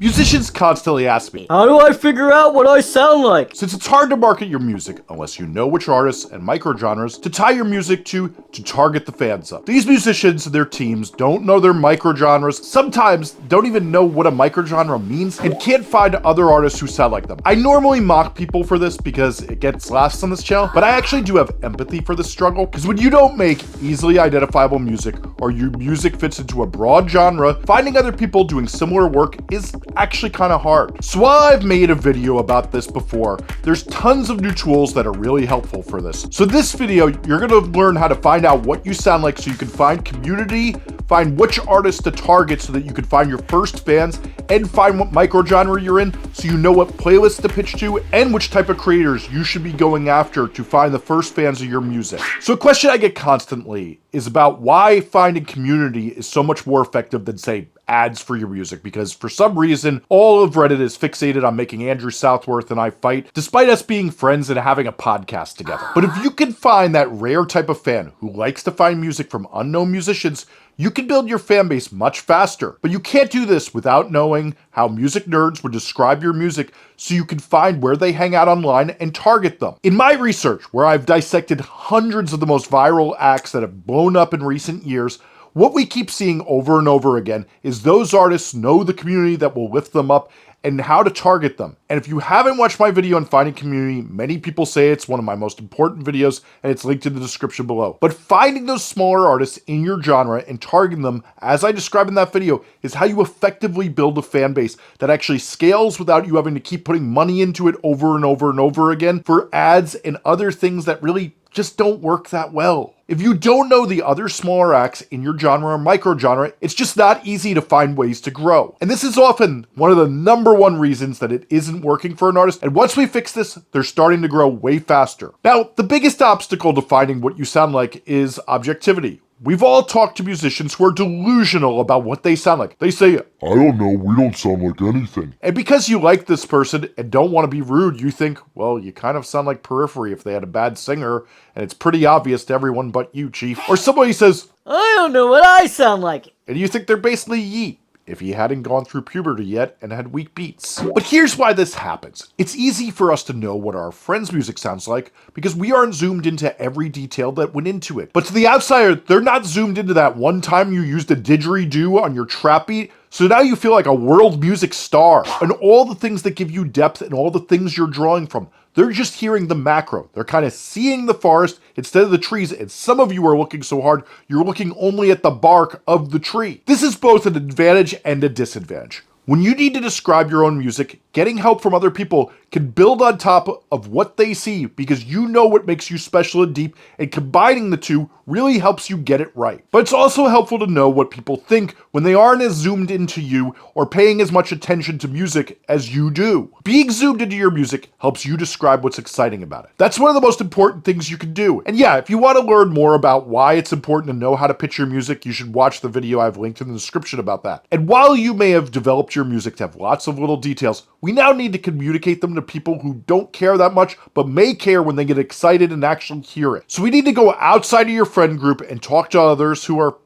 Musicians constantly ask me, how do I figure out what I sound like? Since it's hard to market your music unless you know which artists and microgenres to tie your music to target the fans of. These musicians and their teams don't know their microgenres, sometimes don't even know what a microgenre means, and can't find other artists who sound like them. I normally mock people for this because it gets laughs on this channel, but I actually do have empathy for this struggle, because when you don't make easily identifiable music, or your music fits into a broad genre, finding other people doing similar work is actually kind of hard. So while I've made a video about this before, there's tons of new tools that are really helpful for this. So this video, you're gonna learn how to find out what you sound like so you can find community, find which artists to target so that you can find your first fans, and find what microgenre you're in so you know what playlists to pitch to and which type of creators you should be going after to find the first fans of your music. So a question I get constantly is about why finding community is so much more effective than, say, ads for your music, because for some reason, all of Reddit is fixated on making Andrew Southworth and I fight, despite us being friends and having a podcast together. But if you can find that rare type of fan who likes to find music from unknown musicians, you can build your fan base much faster. But you can't do this without knowing how music nerds would describe your music so you can find where they hang out online and target them. In my research, where I've dissected hundreds of the most viral acts that have blown up in recent years, what we keep seeing over and over again is those artists know the community that will lift them up and how to target them. And if you haven't watched my video on finding community, many people say it's one of my most important videos and it's linked in the description below. But finding those smaller artists in your genre and targeting them, as I described in that video, is how you effectively build a fan base that actually scales without you having to keep putting money into it over and over and over again for ads and other things that really just don't work that well. If you don't know the other smaller acts in your genre or microgenre, it's just not easy to find ways to grow. And this is often one of the #1 reasons that it isn't working for an artist. And once we fix this, they're starting to grow way faster. Now, the biggest obstacle to finding what you sound like is objectivity. We've all talked to musicians who are delusional about what they sound like. They say, I don't know, we don't sound like anything. And because you like this person and don't want to be rude, you think, well, you kind of sound like Periphery if they had a bad singer, and it's pretty obvious to everyone but you, Chief. Or somebody says, I don't know what I sound like. And you think they're basically Yeet, if he hadn't gone through puberty yet and had weak beats. But here's why this happens. It's easy for us to know what our friends' music sounds like because we aren't zoomed into every detail that went into it. But to the outsider, they're not zoomed into that one time you used a didgeridoo on your trap beat, so now you feel like a world music star, and all the things that give you depth and all the things you're drawing from. They're just hearing the macro. They're kind of seeing the forest instead of the trees, and some of you are looking so hard, you're looking only at the bark of the tree. This is both an advantage and a disadvantage. When you need to describe your own music, getting help from other people can build on top of what they see because you know what makes you special and deep, and combining the two really helps you get it right. But it's also helpful to know what people think when they aren't as zoomed into you or paying as much attention to music as you do. Being zoomed into your music helps you describe what's exciting about it. That's one of the most important things you can do. And yeah, if you want to learn more about why it's important to know how to pitch your music, you should watch the video I've linked in the description about that. And while you may have developed your music to have lots of little details, we now need to communicate them to people who don't care that much, but may care when they get excited and actually hear it. So we need to go outside of your friend group and talk to others who are,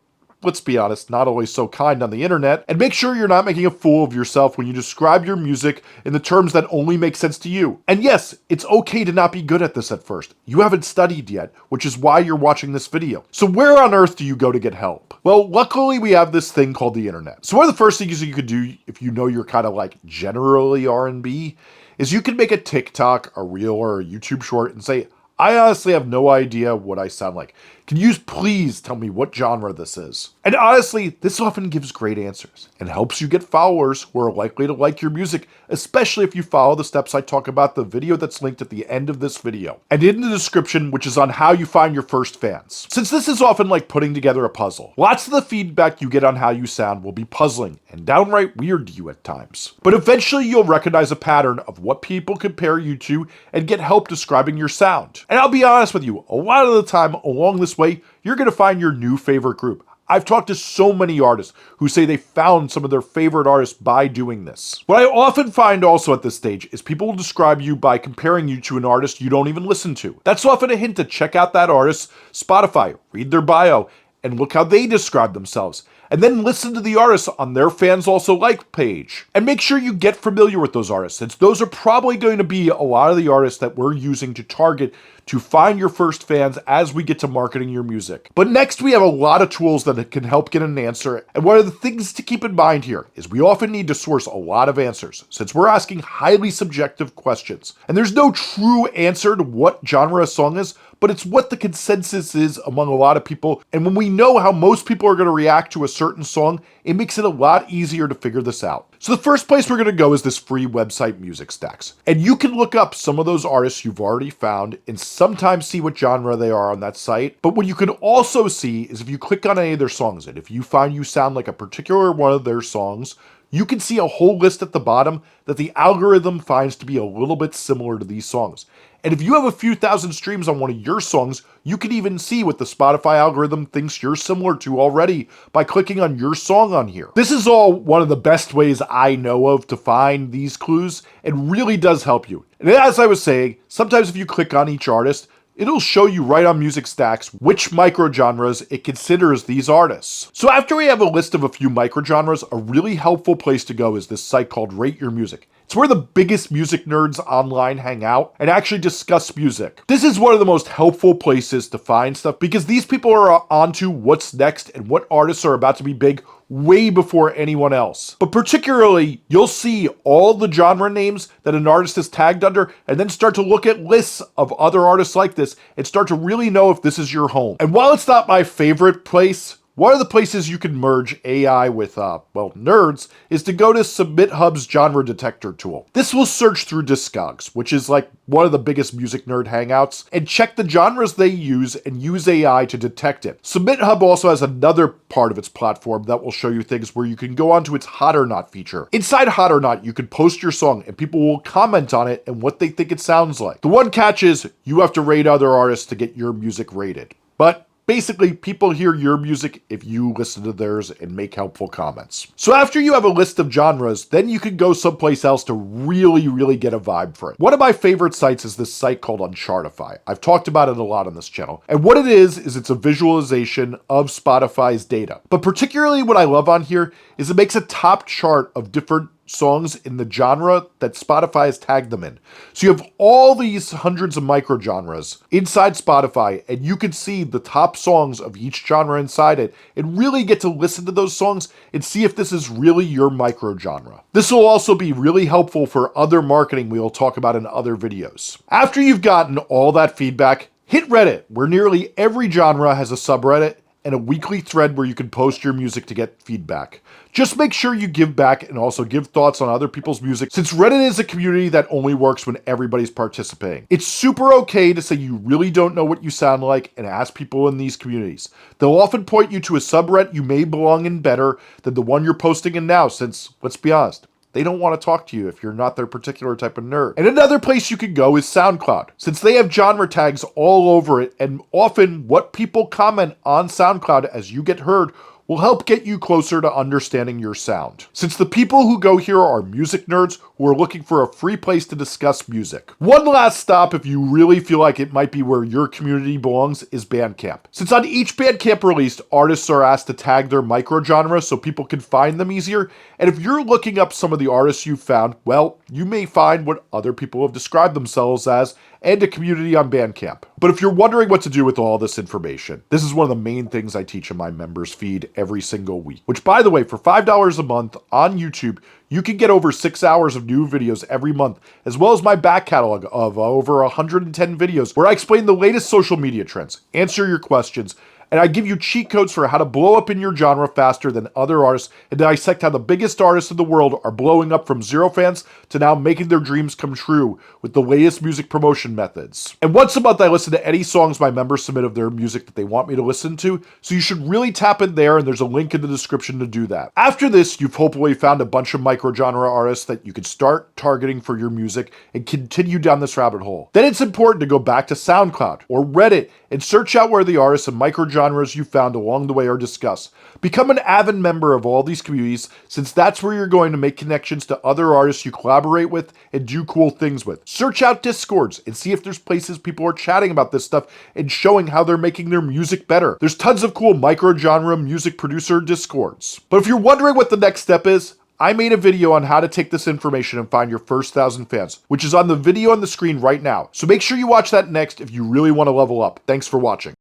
let's be honest, not always so kind on the internet, and make sure you're not making a fool of yourself when you describe your music in the terms that only make sense to you. And yes, it's okay to not be good at this at first. You haven't studied yet, which is why you're watching this video. So where on earth do you go to get help? Well, luckily we have this thing called the internet. So one of the first things you could do if you know you're kind of like generally R&B is you can make a TikTok, a reel, or a YouTube short and say, I honestly have no idea what I sound like. Can you please tell me what genre this is? And honestly, this often gives great answers and helps you get followers who are likely to like your music, especially if you follow the steps I talk about the video that's linked at the end of this video and in the description, which is on how you find your first fans. Since this is often like putting together a puzzle, lots of the feedback you get on how you sound will be puzzling and downright weird to you at times. But eventually you'll recognize a pattern of what people compare you to and get help describing your sound. And I'll be honest with you, a lot of the time along this way, you're going to find your new favorite group. I've talked to so many artists who say they found some of their favorite artists by doing this. What I often find also at this stage is people will describe you by comparing you to an artist you don't even listen to. That's often a hint to check out that artist's Spotify, read their bio, and look how they describe themselves. And then listen to the artists on their Fans Also Like page. And make sure you get familiar with those artists, since those are probably going to be a lot of the artists that we're using to target to find your first fans as we get to marketing your music. But next, we have a lot of tools that can help get an answer. And one of the things to keep in mind here is we often need to source a lot of answers, since we're asking highly subjective questions. And there's no true answer to what genre a song is, but it's what the consensus is among a lot of people. And when we know how most people are going to react to a certain song, it makes it a lot easier to figure this out. So the first place we're going to go is this free website, Music Stacks. And you can look up some of those artists you've already found and sometimes see what genre they are on that site. But what you can also see is if you click on any of their songs, and if you find you sound like a particular one of their songs, you can see a whole list at the bottom that the algorithm finds to be a little bit similar to these songs. And if you have a few thousand streams on one of your songs, you can even see what the Spotify algorithm thinks you're similar to already by clicking on your song on here. This is all one of the best ways I know of to find these clues, and really does help you. And as I was saying, sometimes if you click on each artist, it'll show you right on Music Stacks which microgenres it considers these artists. So after we have a list of a few microgenres, a really helpful place to go is this site called Rate Your Music. It's where the biggest music nerds online hang out and actually discuss music. This is one of the most helpful places to find stuff because these people are onto what's next and what artists are about to be big way before anyone else. But particularly, you'll see all the genre names that an artist is tagged under and then start to look at lists of other artists like this and start to really know if this is your home. And while it's not my favorite place, one of the places you can merge AI with, nerds, is to go to SubmitHub's genre detector tool. This will search through Discogs, which is like one of the biggest music nerd hangouts, and check the genres they use and use AI to detect it. SubmitHub also has another part of its platform that will show you things where you can go onto its Hot or Not feature. Inside Hot or Not, you can post your song and people will comment on it and what they think it sounds like. The one catch is you have to rate other artists to get your music rated. But basically, people hear your music if you listen to theirs and make helpful comments. So after you have a list of genres, then you can go someplace else to really get a vibe for it. One of my favorite sites is this site called Unchartify. I've talked about it a lot on this channel. And what it is it's a visualization of Spotify's data. But particularly what I love on here is it makes a top chart of different songs in the genre that Spotify has tagged them in. So you have all these hundreds of microgenres inside Spotify, and you can see the top songs of each genre inside it and really get to listen to those songs and see if this is really your microgenre. This will also be really helpful for other marketing we will talk about in other videos. After you've gotten all that feedback, hit Reddit, where nearly every genre has a subreddit and a weekly thread where you can post your music to get feedback. Just make sure you give back and also give thoughts on other people's music, since Reddit is a community that only works when everybody's participating. It's super okay to say you really don't know what you sound like and ask people in these communities. They'll often point you to a subreddit you may belong in better than the one you're posting in now, since, let's be honest, they don't want to talk to you if you're not their particular type of nerd. And another place you can go is SoundCloud, since they have genre tags all over it, and often what people comment on SoundCloud as you get heard will help get you closer to understanding your sound, since the people who go here are music nerds who are looking for a free place to discuss music. One last stop, if you really feel like it might be where your community belongs, is Bandcamp. Since on each Bandcamp release, artists are asked to tag their microgenre so people can find them easier, and if you're looking up some of the artists you've found, well, you may find what other people have described themselves as, and a community on Bandcamp. But if you're wondering what to do with all this information, this is one of the main things I teach in my members feed every single week. Which, by the way, for $5 a month on YouTube, you can get over 6 hours of new videos every month, as well as my back catalog of over 110 videos where I explain the latest social media trends, answer your questions, and I give you cheat codes for how to blow up in your genre faster than other artists, and dissect how the biggest artists in the world are blowing up from 0 fans to now making their dreams come true with the latest music promotion methods. And once a month I listen to any songs my members submit of their music that they want me to listen to, so you should really tap in there, and there's a link in the description to do that. After this, you've hopefully found a bunch of microgenre artists that you can start targeting for your music and continue down this rabbit hole. Then it's important to go back to SoundCloud or Reddit and search out where the artists and microgenre genres you found along the way are discussed. Become an avid member of all these communities, since that's where you're going to make connections to other artists you collaborate with and do cool things with. Search out Discords and see if there's places people are chatting about this stuff and showing how they're making their music better. There's tons of cool microgenre music producer Discords. But if you're wondering what the next step is, I made a video on how to take this information and find your first 1,000 fans, which is on the video on the screen right now. So make sure you watch that next if you really want to level up. Thanks for watching.